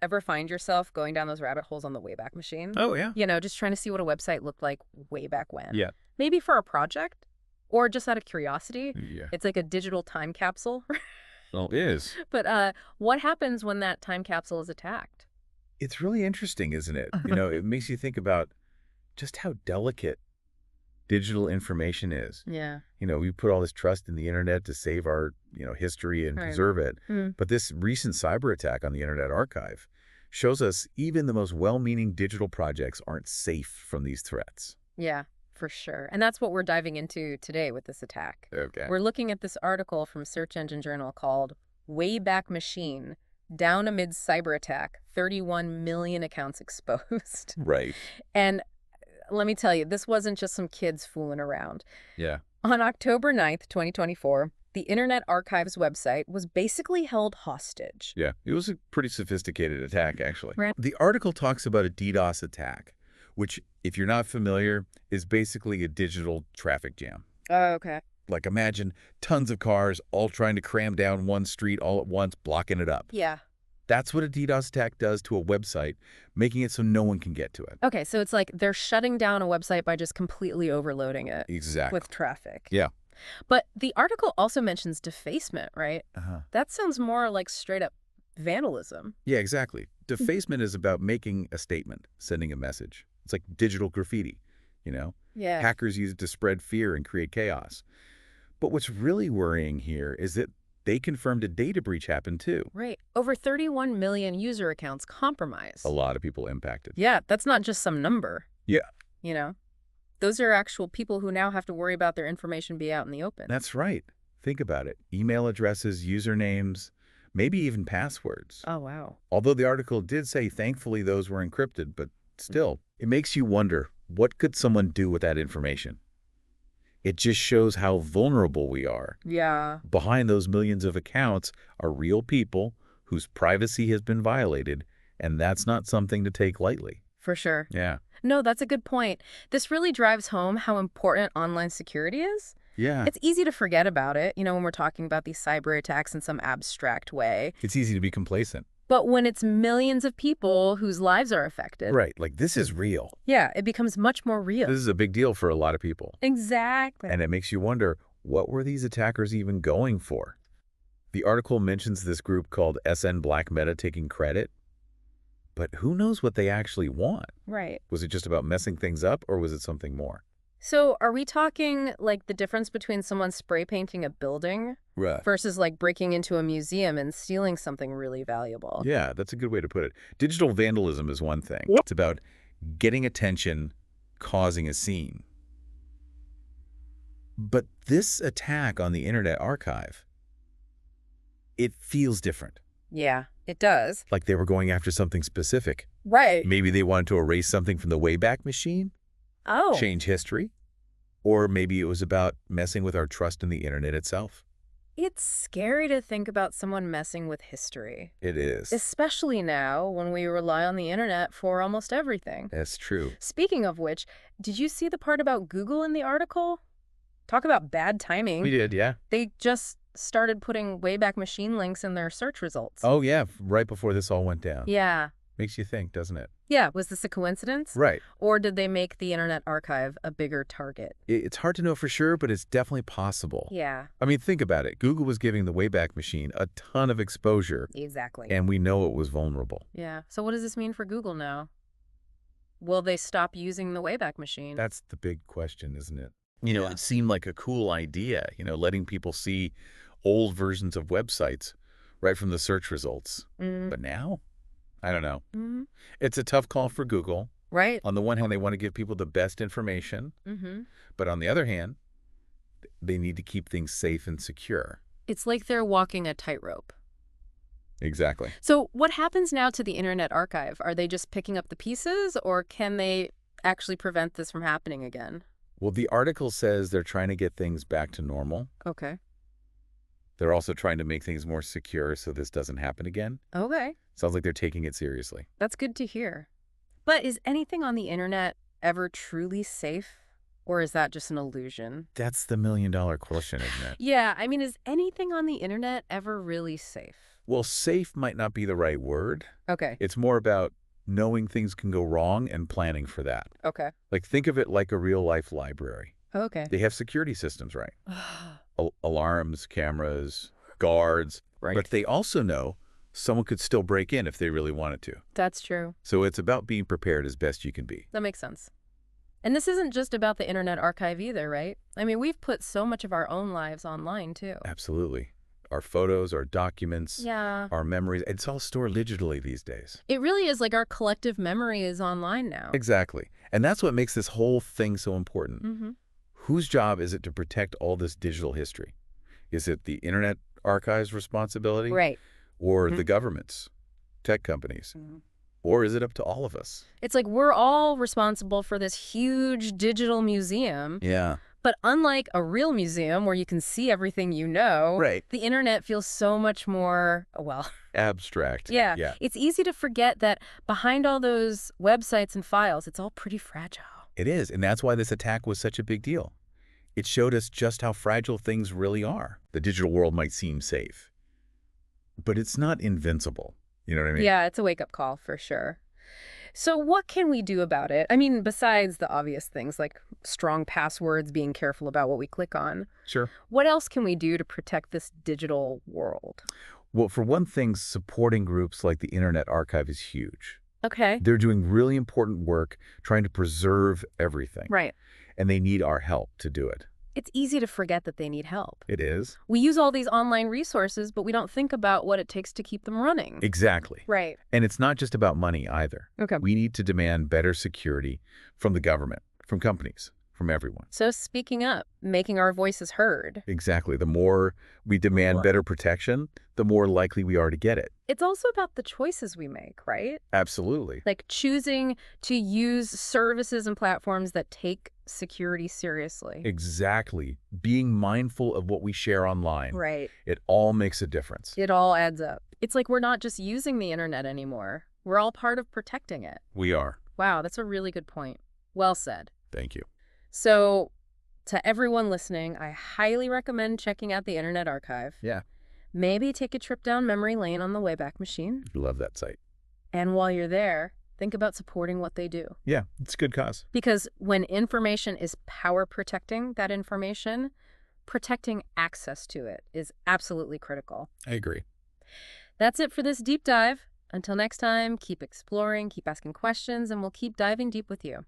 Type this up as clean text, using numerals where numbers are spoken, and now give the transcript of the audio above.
Ever find yourself going down those rabbit holes on the Wayback Machine? Oh, yeah. Just trying to see what a website looked like way back when. Yeah. Maybe for a project or just out of curiosity. Yeah. It's like a digital time capsule. Well, it is. But what happens when that time capsule is attacked? It's really interesting, isn't it? It makes you think about just how delicate digital information is. Yeah. We put all this trust in the internet to save our, history and Right. preserve it. Mm. But this recent cyber attack on the Internet Archive shows us even the most well-meaning digital projects aren't safe from these threats. Yeah, for sure. And that's what we're diving into today with this attack. Okay. We're looking at this article from Search Engine Journal called Wayback Machine, Down Amid Cyber Attack, 31 million accounts exposed. Right. And let me tell you, this wasn't just some kids fooling around. Yeah. On October 9th, 2024, the Internet Archive's website was basically held hostage. Yeah. It was a pretty sophisticated attack, actually. Right. The article talks about a DDoS attack, which, if you're not familiar, is basically a digital traffic jam. Oh, okay. Like, imagine tons of cars all trying to cram down one street all at once, blocking it up. Yeah. That's what a DDoS attack does to a website, making it so no one can get to it. Okay, so it's like they're shutting down a website by just completely overloading it Exactly. with traffic. Yeah. But the article also mentions defacement, right? Uh-huh. That sounds more like straight up vandalism. Yeah, exactly. Defacement is about making a statement, sending a message. It's like digital graffiti, Yeah. Hackers use it to spread fear and create chaos. But what's really worrying here is that they confirmed a data breach happened too. Right. Over 31 million user accounts compromised. A lot of people impacted. Yeah, that's not just some number. Yeah. Those are actual people who now have to worry about their information be out in the open. That's right. Think about it. Email addresses, usernames, maybe even passwords. Oh, wow. Although the article did say thankfully those were encrypted, but still, it makes you wonder, what could someone do with that information? It just shows how vulnerable we are. Yeah. Behind those millions of accounts are real people whose privacy has been violated, and that's not something to take lightly. For sure. Yeah. No, that's a good point. This really drives home how important online security is. Yeah. It's easy to forget about it, when we're talking about these cyber attacks in some abstract way. It's easy to be complacent. But when it's millions of people whose lives are affected. Right. Like, this is real. Yeah, it becomes much more real. This is a big deal for a lot of people. Exactly. And it makes you wonder, what were these attackers even going for? The article mentions this group called SN Black Meta taking credit. But who knows what they actually want? Right. Was it just about messing things up, or was it something more? So are we talking like the difference between someone spray painting a building Right. versus like breaking into a museum and stealing something really valuable? Yeah, that's a good way to put it. Digital vandalism is one thing. It's about getting attention, causing a scene. But this attack on the Internet Archive, it feels different. Yeah, it does. Like they were going after something specific. Right. Maybe they wanted to erase something from the Wayback Machine, Oh. change history, or maybe it was about messing with our trust in the internet itself. It's scary to think about someone messing with history, It is. especially now when we rely on the internet for almost everything. That's true. Speaking of which, did you see the part about Google in the article? Talk about bad timing. We did, yeah. They just started putting Wayback Machine links in their search results. Oh, yeah, right before this all went down. Yeah. Makes you think, doesn't it? Yeah, was this a coincidence? Right. Or did they make the Internet Archive a bigger target? It's hard to know for sure, but it's definitely possible. Yeah, I mean, think about it. Google was giving the Wayback Machine a ton of exposure, exactly. and we know it was vulnerable. Yeah. So what does this mean for Google now? Will they stop using the Wayback Machine? That's the big question, isn't it? It seemed like a cool idea, letting people see old versions of websites right from the search results. Mm. But now, I don't know. Mm-hmm. It's a tough call for Google. Right. On the one hand, they want to give people the best information. Mm-hmm. But on the other hand, they need to keep things safe and secure. It's like they're walking a tightrope. Exactly. So what happens now to the Internet Archive? Are they just picking up the pieces, or can they actually prevent this from happening again? Well, the article says they're trying to get things back to normal. Okay. They're also trying to make things more secure so this doesn't happen again. Okay. Sounds like they're taking it seriously. That's good to hear. But is anything on the internet ever truly safe? Or is that just an illusion? That's the million-dollar question, isn't it? Yeah, I mean, is anything on the internet ever really safe? Well, safe might not be the right word. Okay. It's more about knowing things can go wrong and planning for that. Okay. Like, think of it like a real-life library. Okay. They have security systems, right? Alarms, cameras, guards. Right. But they also know someone could still break in if they really wanted to. That's true. So it's about being prepared as best you can be. That makes sense. And this isn't just about the Internet Archive either, right? I mean, we've put so much of our own lives online, too. Absolutely. Our photos, our documents, Yeah. our memories, it's all stored digitally these days. It really is like our collective memory is online now. Exactly. And that's what makes this whole thing so important. Mm-hmm. Whose job is it to protect all this digital history? Is it the Internet Archive's responsibility? Right. Or the government's, tech companies? Or is it up to all of us? It's like we're all responsible for this huge digital museum. Yeah. But unlike a real museum where you can see everything you know, Right. the internet feels so much more, well, Abstract. yeah. Yeah. It's easy to forget that behind all those websites and files, it's all pretty fragile. It is. And that's why this attack was such a big deal. It showed us just how fragile things really are. The digital world might seem safe, but it's not invincible. You know what I mean? Yeah, it's a wake-up call for sure. So what can we do about it? I mean, besides the obvious things like strong passwords, being careful about what we click on, Sure. what else can we do to protect this digital world? Well, for one thing, supporting groups like the Internet Archive is huge. Okay. They're doing really important work trying to preserve everything. Right. And they need our help to do it. It's easy to forget that they need help. It is. We use all these online resources, but we don't think about what it takes to keep them running. Exactly. Right. And it's not just about money either. Okay. We need to demand better security from the government, from companies, from everyone. So speaking up, making our voices heard. Exactly. The more we demand better protection, the more likely we are to get it. It's also about the choices we make, right? Absolutely. Like choosing to use services and platforms that take security seriously. Exactly. Being mindful of what we share online. Right. It all makes a difference. It all adds up. It's like we're not just using the internet anymore. We're all part of protecting it. We are. Wow, that's a really good point. Well said. Thank you. So, to everyone listening, I highly recommend checking out the Internet Archive. Yeah. Maybe take a trip down memory lane on the Wayback Machine. Love that site. And while you're there, think about supporting what they do. Yeah, it's a good cause. Because when information is power protecting that information, protecting access to it is absolutely critical. I agree. That's it for this deep dive. Until next time, keep exploring, keep asking questions, and we'll keep diving deep with you.